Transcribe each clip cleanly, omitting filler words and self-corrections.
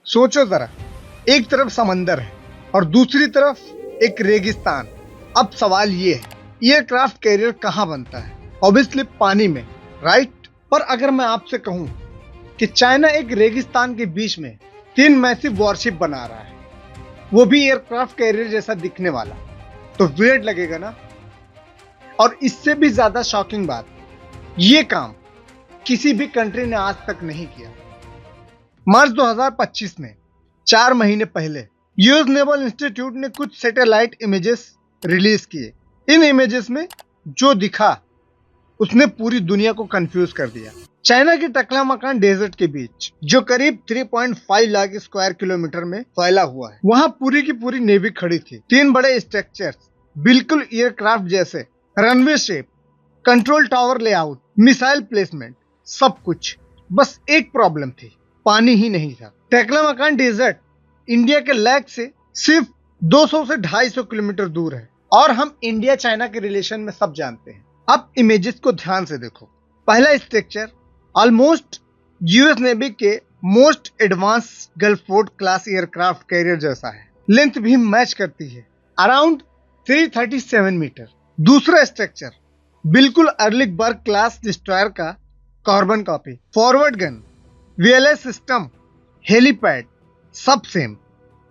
सोचो जरा, एक तरफ समंदर है और दूसरी तरफ एक रेगिस्तान। अब सवाल ये है, एयरक्राफ्ट कैरियर कहाँ बनता है? ऑब्वियसली पानी में, राइट? पर अगर मैं आपसे कहूं कि चाइना एक रेगिस्तान के बीच में 3 मैसिव वॉरशिप बना रहा है, वो भी एयरक्राफ्ट कैरियर जैसा दिखने वाला, तो वियर्ड लगेगा ना? और इससे भी ज्यादा शॉकिंग बात, ये काम किसी भी कंट्री ने आज तक नहीं किया। मार्च 2025 में 4 महीने पहले यूएस नेवल इंस्टीट्यूट ने कुछ सैटेलाइट इमेजेस रिलीज किए। इन इमेजेस में जो दिखा उसने पूरी दुनिया को कंफ्यूज कर दिया। चाइना के टकलामकान डेजर्ट के बीच, जो करीब 3.5 लाख स्क्वायर किलोमीटर में फैला हुआ है, वहां पूरी की पूरी नेवी खड़ी थी। 3 बड़े स्ट्रक्चर्स, बिल्कुल एयरक्राफ्ट जैसे, runway shape, control tower layout, missile placement, सब कुछ। बस एक प्रॉब्लम थी, पानी ही नहीं था। टकलामकान डेजर्ट इंडिया के लैक से सिर्फ 200 से 250 किलोमीटर दूर है और हम इंडिया चाइना के रिलेशन में सब जानते हैं। अब इमेजेस को ध्यान से देखो। पहला स्ट्रक्चर ऑलमोस्ट यूएस नेवी के most advance Gerald Ford class aircraft carrier जैसा है, लेंथ भी मैच करती है, अराउंड 337 मीटर। दूसरा स्ट्रक्चर बिल्कुल अर्लिकबर्ग क्लास डिस्ट्रॉयर का carbon copy, forward gun, VLS system, helipad, सब सेम।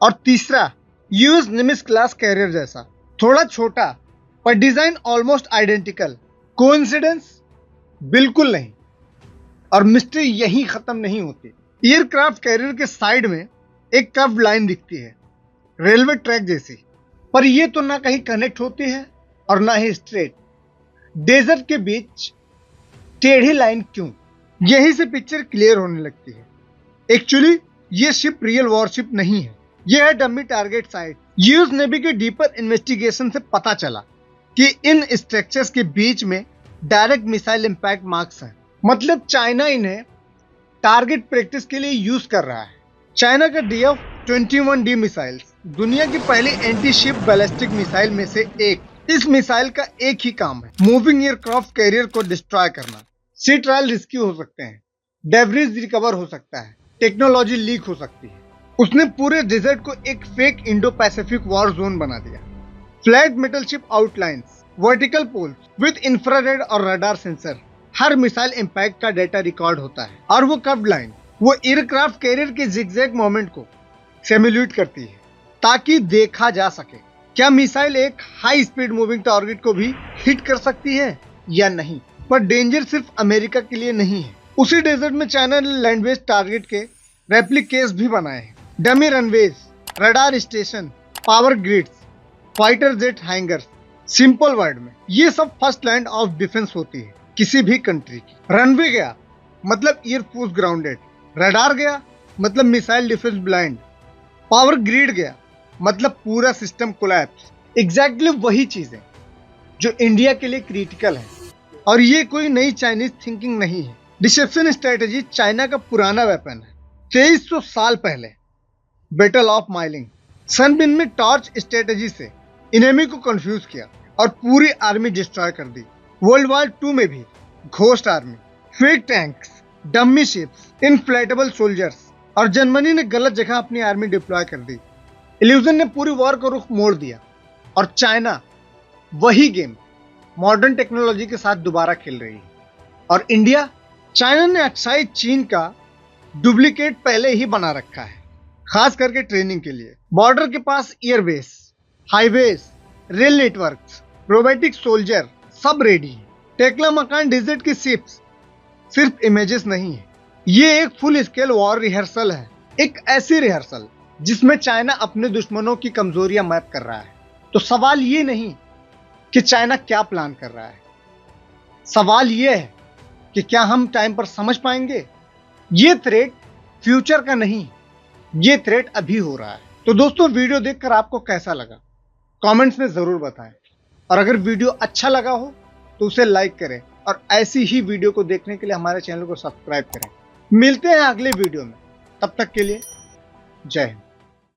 और तीसरा यूएस निमिस क्लास कैरियर जैसा, थोड़ा छोटा पर डिजाइन ऑलमोस्ट आइडेंटिकल। कोइंसिडेंस? बिल्कुल नहीं। और मिस्ट्री यहीं खत्म नहीं होती। एयरक्राफ्ट कैरियर के साइड में एक कर्व लाइन दिखती है, रेलवे ट्रैक जैसी, पर यह तो ना कहीं कनेक्ट होती है और ना ही स्ट्रेट। डेजर्ट के बीच टेढ़ी लाइन क्यों? यहीं से पिक्चर क्लियर होने लगती है। एक्चुअली ये शिप रियल वॉरशिप नहीं है, यह है dummy target site. US navy के डीपर इन्वेस्टिगेशन से पता चला कि इन स्ट्रक्चर्स के बीच में डायरेक्ट मिसाइल इंपैक्ट मार्क्स हैं। मतलब चाइना इन्हें टारगेट प्रैक्टिस के लिए यूज कर रहा है। चाइना का DF-21D मिसाइल्स दुनिया की पहली एंटी शिप बैलिस्टिक मिसाइल में से एक। इस मिसाइल का एक ही काम है, मूविंग एयरक्राफ्ट कैरियर को डिस्ट्रॉय करना। सी ट्रायल रिस्क्यू हो सकते हैं, डेब्रिज रिकवर हो सकता है, टेक्नोलॉजी लीक हो सकती है। उसने पूरे डेजर्ट को एक fake Indo Pacific war zone बना दिया। Flat metal ship outlines, vertical poles with infrared और रडार सेंसर, हर मिसाइल इंपैक्ट का डेटा रिकॉर्ड होता है। और वो कर्व लाइन, वो एयरक्राफ्ट कैरियर के जिगजैग मोमेंट को सिमुलेट करती है ताकि देखा जा सके क्या मिसाइल एक हाई स्पीड मूविंग टारगेट को भी हिट कर सकती है या नहीं। पर डेंजर सिर्फ अमेरिका के लिए नहीं है। उसी डेजर्ट में चाइना ने लैंड बेस्ड टारगेट के रेप्लिकेस भी बनाए हैं, dummy runways, radar station, power grids, fighter jet hangers. Simple word में ये सब फर्स्ट लाइन ऑफ डिफेंस होती है किसी भी कंट्री की। रनवे गया मतलब एयरफोर्स ग्राउंडेड, रडार गया मतलब missile defence blind, power grid गया मतलब पूरा सिस्टम कोलैप्स। एग्जैक्टली वही चीजें जो इंडिया के लिए क्रिटिकल है। और ये कोई नई चाइनीज थिंकिंग नहीं है। डिसेप्शन स्ट्रेटेजी चाइना का पुराना वेपन है। 2300 साल पहले बैटल ऑफ माइलिंग, सनबिन में टॉर्च स्ट्रेटेजी से इनेमी को कंफ्यूज किया और पूरी आर्मी डिस्ट्रॉय कर दी। वर्ल्ड वॉर 2 में भी ghost army, fake tanks, dummy ships, inflatable soldiers, और जर्मनी ने गलत जगह अपनी आर्मी डिप्लॉय कर दी। इल्यूजन ने पूरी वॉर का रुख मोड़ दिया और चाइना वही गेम मॉडर्न टेक्नोलॉजी के साथ दोबारा खेल रही है। और इंडिया, चाइना ने अक्साई चीन का डुप्लीकेट पहले ही बना रखा है, खास करके ट्रेनिंग के लिए। बॉर्डर के पास airbase, highways, rail networks, robotic soldier सब रेडी है। टकलामकान डेजर्ट की शिप्स सिर्फ इमेजेस नहीं है, ये एक फुल स्केल वॉर रिहर्सल है। एक ऐसी रिहर्सल जिसमें चाइना अपने दुश्मनों की कमजोरियां मैप कर रहा है। तो सवाल ये नहीं कि चाइना क्या प्लान कर रहा है, सवाल ये है कि क्या हम टाइम पर समझ पाएंगे। ये थ्रेट फ्यूचर का नहीं, ये थ्रेट अभी हो रहा है। तो दोस्तों, वीडियो देखकर आपको कैसा लगा कमेंट्स में जरूर बताएं। और अगर वीडियो अच्छा लगा हो तो उसे लाइक करें और ऐसी ही वीडियो को देखने के लिए हमारे चैनल को सब्सक्राइब करें। मिलते हैं अगले वीडियो में, तब तक के लिए जय हिंद।